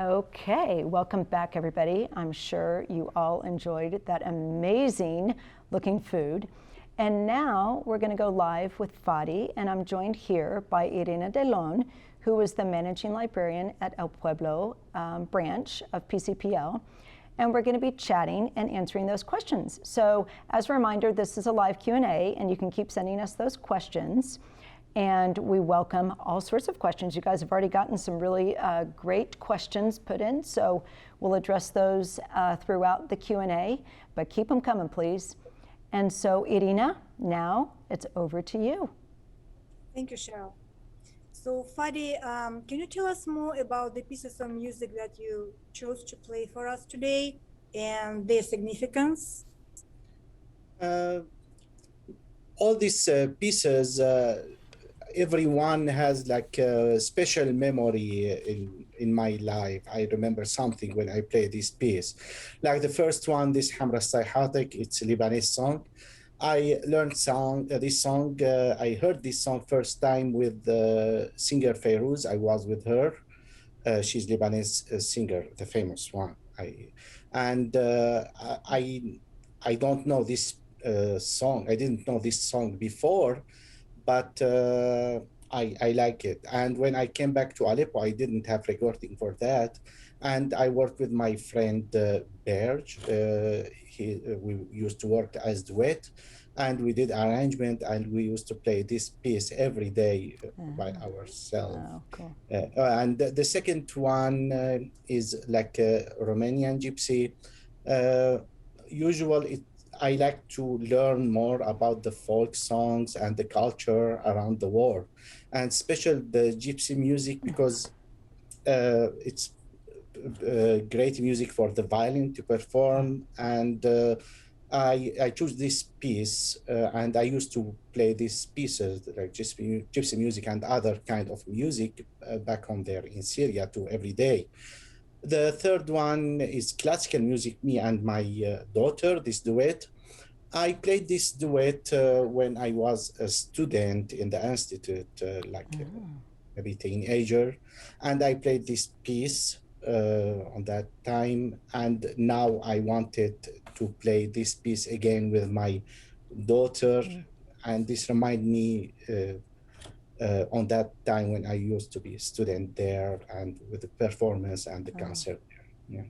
Okay, welcome back, everybody. I'm sure you all enjoyed that amazing looking food. And now we're going to go live with Fadi, and I'm joined here by Irina Delon, who is the managing librarian at El Pueblo branch of PCPL. And we're going to be chatting and answering those questions. So as a reminder, this is a live Q&A, and you can keep sending us those questions. And we welcome all sorts of questions. You guys have already gotten some really great questions put in, so we'll address those throughout the Q&A, but keep them coming, please. And so, Irina, now it's over to you. Thank you, Cheryl. So, Fadi, can you tell us more about the pieces of music that you chose to play for us today and their significance? All these pieces, everyone has like a special memory in my life. I remember something when I play this piece. Like the first one, this Hamra Sayhatek, it's a Lebanese song. I learned this song, I heard this song first time with the singer Fayrouz. I was with her. She's Lebanese singer, the famous one. I don't know this song. I didn't know this song before, but I like it. And when I came back to Aleppo, I didn't have recording for that. And I worked with my friend Berge. We used to work as duet, and we did arrangement, and we used to play this piece every day by ourselves. Oh, cool. And the second one is like a Romanian gypsy. Usually I like to learn more about the folk songs and the culture around the world, and especially the gypsy music, because it's great music for the violin to perform. And I choose this piece, and I used to play these pieces like gypsy music and other kind of music back home there in Syria too every day. The third one is classical music, me and my daughter, this duet. I played this duet when I was a student in the institute, maybe teenager. And I played this piece on that time. And now I wanted to play this piece again with my daughter. And this reminded me on that time when I used to be a student there, and with the performance and the concert there. Yeah.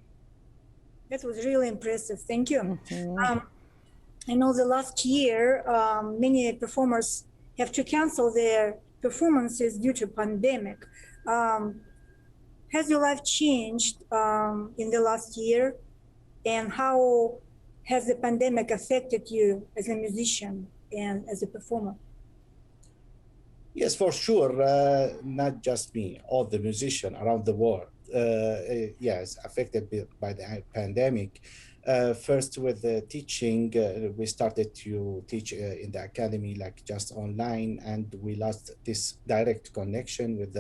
That was really impressive. Thank you. I know the last year, many performers have to cancel their performances due to pandemic. Has your life changed in the last year? And how has the pandemic affected you as a musician and as a performer? Yes, for sure. Not just me, all the musicians around the world. Yes, affected by the pandemic. First, with the teaching, we started to teach in the academy, like just online, and we lost this direct connection with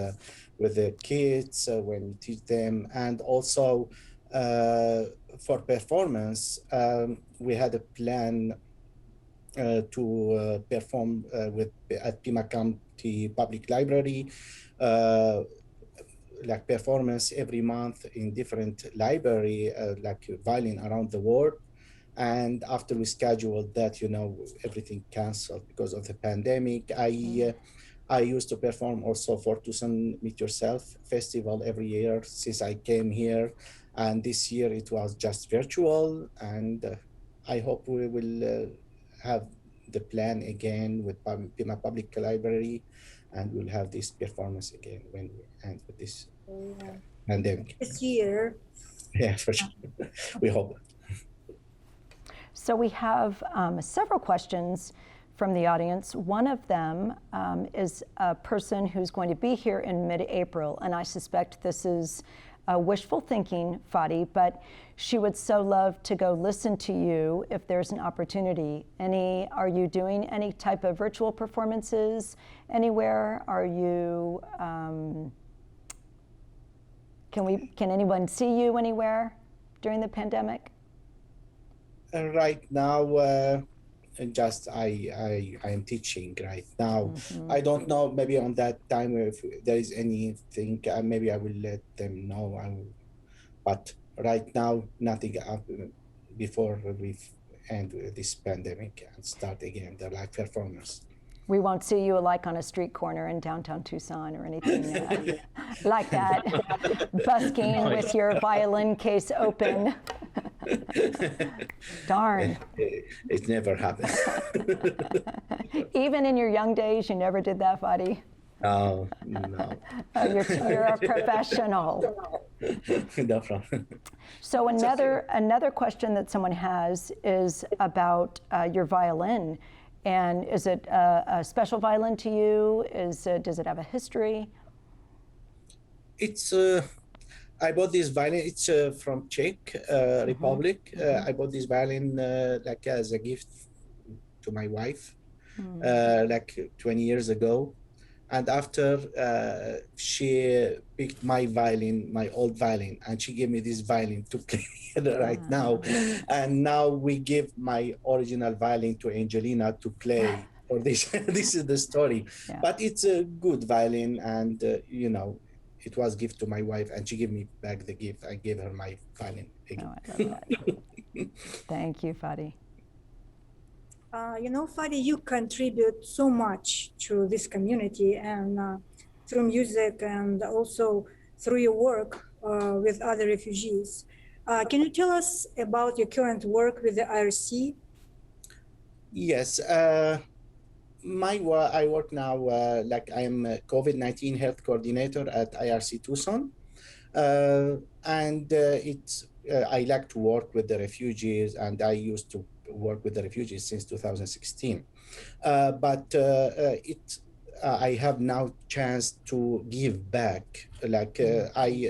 the kids when we teach them. And also for performance, we had a plan to perform at Pima County Public Library, like performance every month in different library, like violin around the world. And after we scheduled that, everything canceled because of the pandemic. I used to perform also for Tucson Meet Yourself Festival every year since I came here. And this year it was just virtual. And I hope we will have the plan again with Pima Public Library, and we'll have this performance again when we end with this pandemic. This year. Yeah, for sure. We hope. So we have several questions from the audience. One of them is a person who's going to be here in mid-April, and I suspect this is wishful thinking, Fadi, but she would so love to go listen to you if there's an opportunity. Are you doing any type of virtual performances anywhere? Are you, can anyone see you anywhere during the pandemic? Right now, just I am teaching right now. I don't know, maybe on that time if there is anything, maybe I will let them know. But right now, nothing before we end with this pandemic and start again the live performance. We won't see you like on a street corner in downtown Tucson or anything like that, busking with your violin case open. Darn. It never happened. Even in your young days, you never did that, Fadi? No. You're a professional. No problem. So another question that someone has is about your violin. And is it a special violin to you? Does it have a history? It's I bought this violin. It's from Czech Republic. I bought this violin like as a gift to my wife, like 20 years ago. And after she picked my violin, my old violin, and she gave me this violin to play right now. And now we give my original violin to Angelina to play for this. This is the story. Yeah. But it's a good violin, and it was gift to my wife, and she gave me back the gift. I gave her my violin again. Oh, I love that. Thank you, Fadi. Fadi, you contribute so much to this community, and through music and also through your work with other refugees. Can you tell us about your current work with the IRC? Yes. I work now, like I'm a COVID-19 health coordinator at IRC Tucson. I like to work with the refugees, and I used to work with the refugees since 2016. I have now chance to give back. Like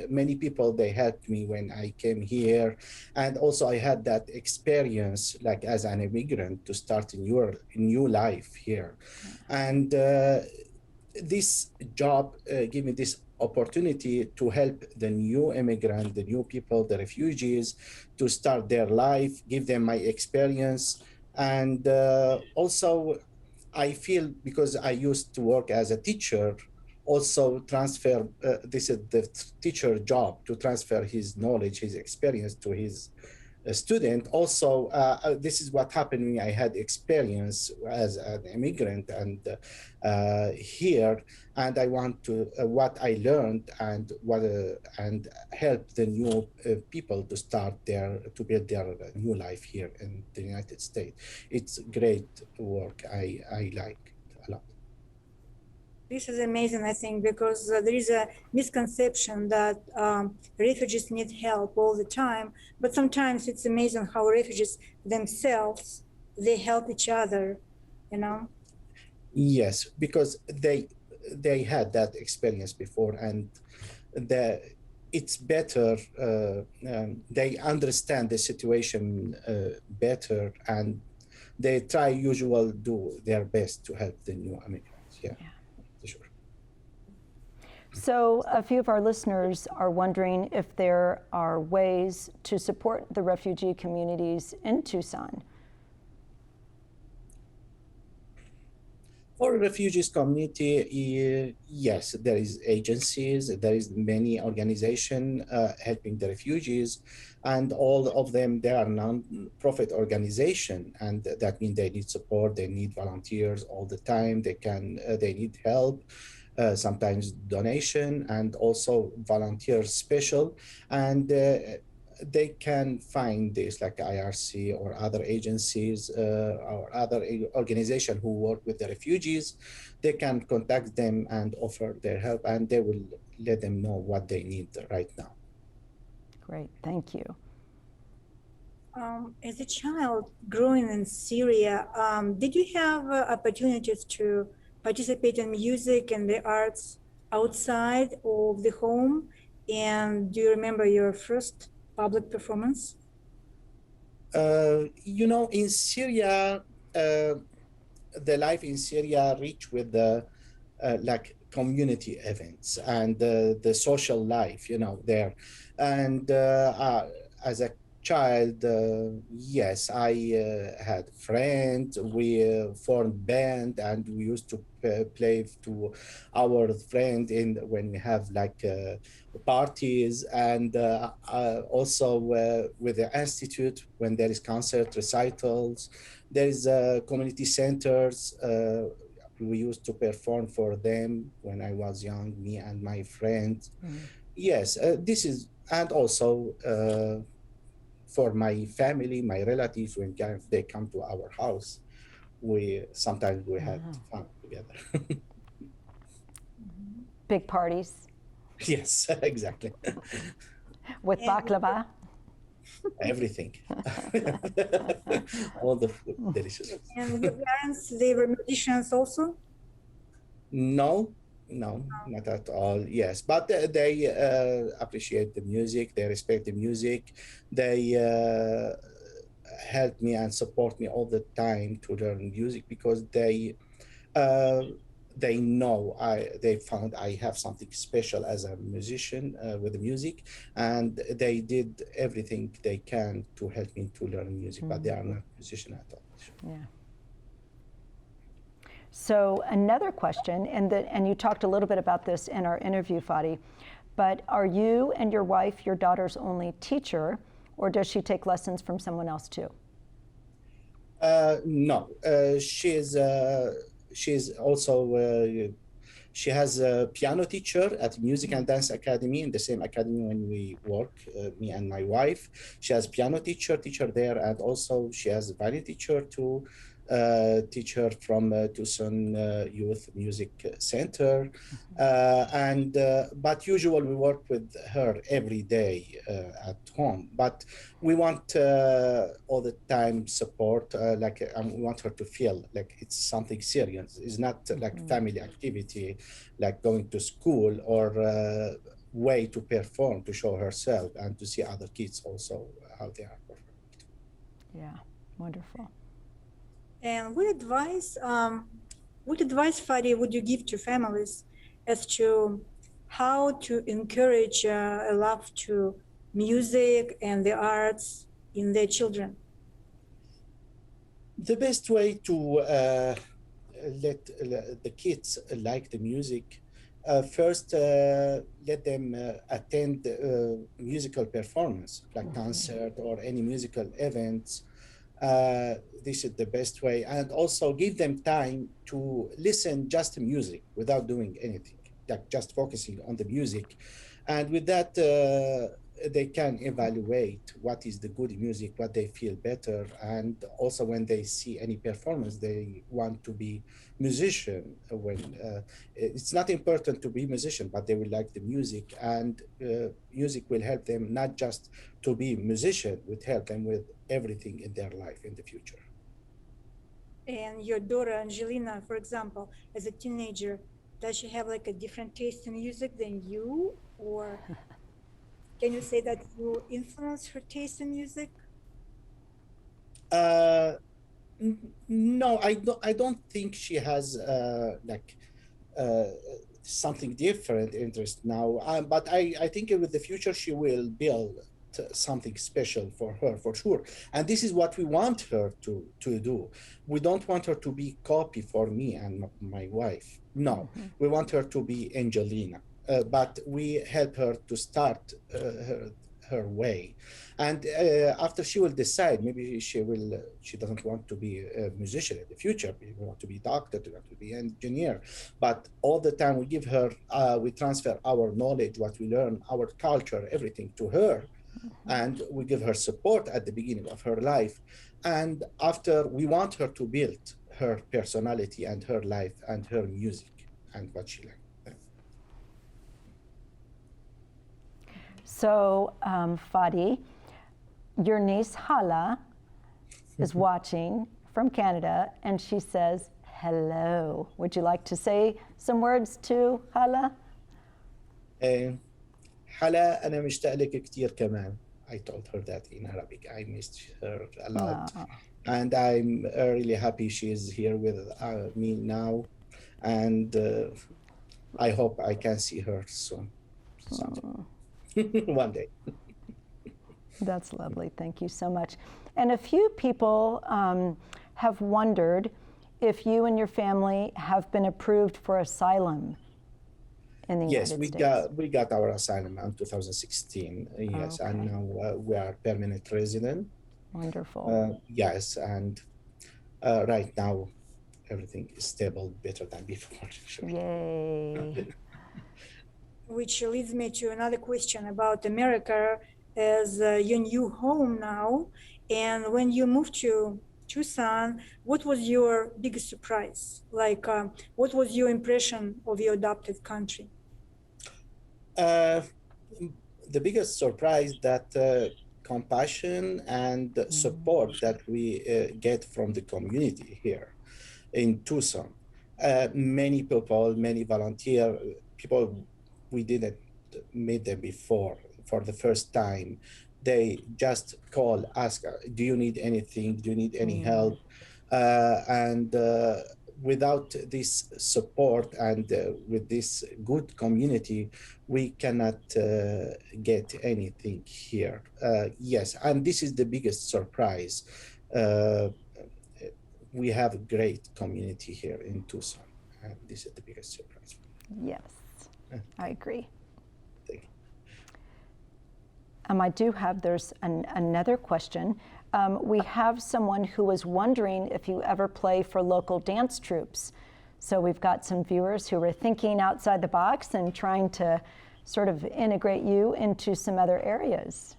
many people, they helped me when I came here. And also I had that experience, like as an immigrant, to start a new life here. And this job gave me this opportunity to help the new immigrant, the new people, the refugees, to start their life, give them my experience. And also I feel, because I used to work as a teacher, also transfer, this is the teacher job, to transfer his knowledge, his experience to his student. Also, this is what happened when I had experience as an immigrant and here, and I want to what I learned and help the new people to build their new life here in the United States. It's great work. I like it a lot. This is amazing, I think, because there is a misconception that refugees need help all the time. But sometimes it's amazing how refugees themselves, they help each other, Yes, because they had that experience before, and it's better. They understand the situation better, and they do their best to help the new immigrants. Yeah. Sure. So a few of our listeners are wondering if there are ways to support the refugee communities in Tucson. For refugees community, yes, there is agencies, there is many organizations helping the refugees, and all of them, they are non-profit organization, and that means they need support, they need volunteers all the time, they need help, sometimes donation, and also volunteer special, and they can find this like IRC or other agencies or other organizations who work with the refugees. They can contact them and offer their help, and they will let them know what they need right now. Great, thank you. As a child growing in Syria, did you have opportunities to participate in music and the arts outside of the home? And do you remember your first public performance? In Syria, the life in Syria reached with the like community events and the social life, there. And as a child, yes, I had friends. We formed band, and we used to play to our friend in when we have like parties, and also with the institute when there is concert recitals, there is community centers. We used to perform for them when I was young, me and my friends. Yes, this is, and also for my family, my relatives, when they come to our house, we sometimes we had fun together. Big parties Yes, exactly. with And baklava. Everything. All the food, delicious. and your parents, they were musicians also? No, no, not at all. Yes, but they appreciate the music. They respect the music. They help me and support me all the time to learn music because uh, they know they found I have something special as a musician with the music, and they did everything they can to help me to learn music. But they are not musician at all. Yeah. So another question, and you talked a little bit about this in our interview, Fadi, but are you and your wife your daughter's only teacher, or does she take lessons from someone else too? No, she's also she has a piano teacher at Music and Dance Academy in the same academy when we work, me and my wife. She has piano teacher there, and also she has a violin teacher too. Teacher from Tucson Youth Music Center, and but usually we work with her every day at home. But we want all the time support, we want her to feel like it's something serious. It's not like family activity, like going to school or way to perform, to show herself and to see other kids also how they are performing. Yeah, wonderful. And what advice, Fadi, would you give to families as to how to encourage a love to music and the arts in their children? The best way to let the kids like the music, first let them attend musical performance like concert or any musical events. This is the best way, and also give them time to listen just to music without doing anything, like just focusing on the music, and with that they can evaluate what is the good music, what they feel better, and also when they see any performance they want to be musician. When it's not important to be musician, but they will like the music, and music will help them not just to be musician, will help them with everything in their life in the future. And your daughter Angelina, for example, as a teenager, does she have like a different taste in music than you, or can you say that you influence her taste in music? Uh, no, I don't think she has uh, something different interest now. But I think with the future she will build something special for her for sure. And this is what we want her to do. We don't want her to be copy for me and my wife. No, we want her to be Angelina. But we help her to start her way, and after she will decide, maybe she doesn't want to be a musician in the future, maybe want to be doctor, to want to be engineer, but all the time we give her we transfer our knowledge, what we learn, our culture, everything to her, and we give her support at the beginning of her life, and after we want her to build her personality and her life and her music and what she likes. So, Fadi, your niece Hala is watching from Canada, and she says, hello. Would you like to say some words to Hala? حلا أنا مشتاق لك كتير كمان. I told her that in Arabic. I missed her a lot. And I'm really happy she is here with me now. And I hope I can see her soon. One day. That's lovely. Thank you so much. And a few people have wondered if you and your family have been approved for asylum in the Yes, United States. we got our asylum in 2016. Yes, and Okay. now we are permanent resident. Wonderful. Yes, and right now everything is stable, better than before. Sure. Yay. Which leads me to another question about America as your new home now. And when you moved to Tucson, what was your biggest surprise? Like, what was your impression of your adopted country? Uh, the biggest surprise that compassion and support that we get from the community here in Tucson. Many people, many volunteer people, we didn't meet them before for the first time. They just call, ask, do you need anything? Do you need any help? And without this support and with this good community, we cannot get anything here. Yes, and this is the biggest surprise. We have a great community here in Tucson, and this is the biggest surprise. Yes, I agree. Thank you. I do have, there's another question. We have someone who was wondering if you ever play for local dance troupes. So we've got some viewers who are thinking outside the box and trying to sort of integrate you into some other areas.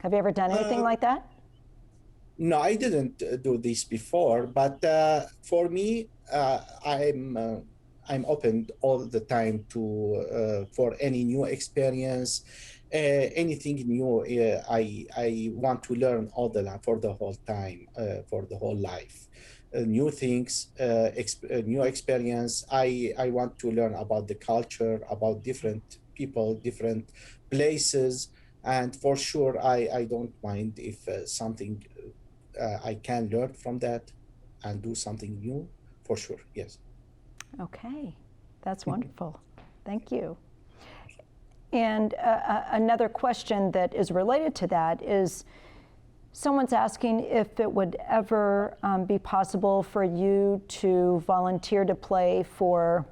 Have you ever done anything like that? No, I didn't do this before, but for me, I'm open all the time to for any new experience, anything new. I want to learn all for the whole time, for the whole life. New things, new experience. I want to learn about the culture, about different people, different places, and for sure, I don't mind if something I can learn from that and do something new, for sure, yes. Okay, that's wonderful. Thank you. And another question that is related to that is, someone's asking if it would ever be possible for you to volunteer to play for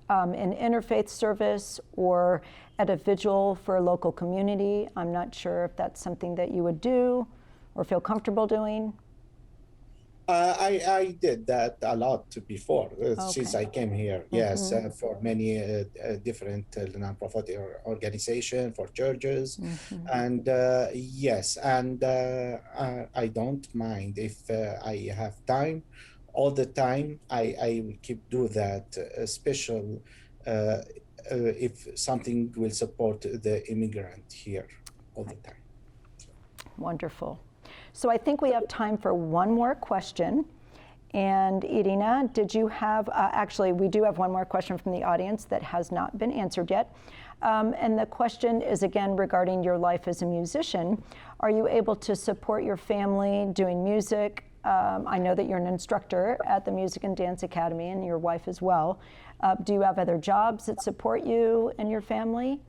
an interfaith service or at a vigil for a local community. I'm not sure if that's something that you would do or feel comfortable doing. I did that a lot before since I came here. Yes, for many different non-profit organizations, for churches, and yes, and I don't mind if I have time. All the time, I will keep do that. Special if something will support the immigrant here all the time. Wonderful. So I think we have time for one more question. And Irina, did you have, actually, we do have one more question from the audience that has not been answered yet. And the question is again regarding your life as a musician. Are you able to support your family doing music? I know that you're an instructor at the Music and Dance Academy and your wife as well. Do you have other jobs that support you and your family?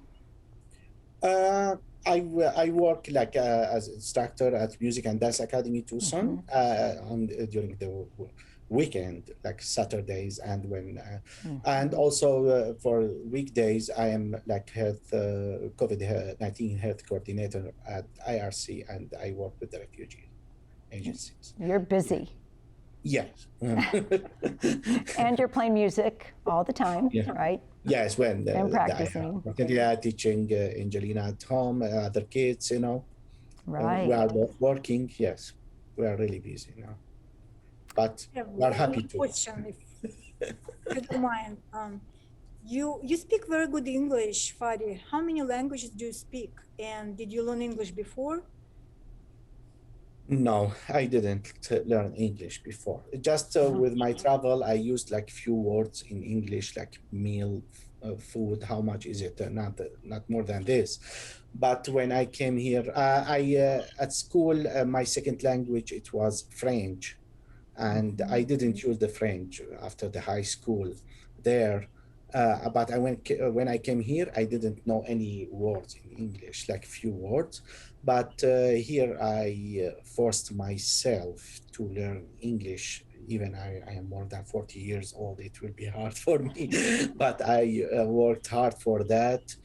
I work like as instructor at Music and Dance Academy Tucson during the weekend, like Saturdays, and when and also for weekdays I am like COVID-19 health coordinator at IRC, and I work with the refugee agencies. You're busy. Yes. And you're playing music all the time, right? Yes, when and practicing. Teaching Angelina at home, other kids, you know. Right. We are both working. Yes, we are really busy now, but we are happy to. Question, if you don't mind. You speak very good English, Fadi. How many languages do you speak? And did you learn English before? No, I didn't learn English before. Just with my travel, I used like few words in English, like meal, food. How much is it? Not more than this. But when I came here, at school, my second language it was French, and I didn't use the French after the high school there. But when I came here, I didn't know any words in English, like few words. But here I forced myself to learn English. Even I am more than 40 years old, it will be hard for me. But I worked hard for that.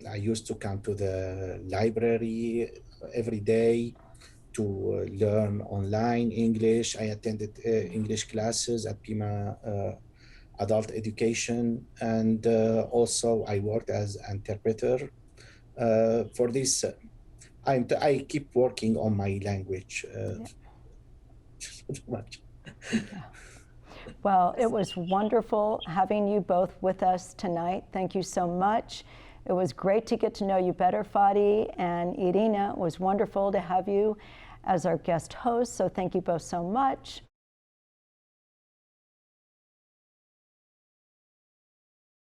I used to come to the library every day to learn online English. I attended English classes at Pima Adult Education, and also I worked as interpreter. For this, I keep working on my language so much. Well, it was wonderful having you both with us tonight. Thank you so much. It was great to get to know you better, Fadi and Irina. It was wonderful to have you as our guest host, so thank you both so much.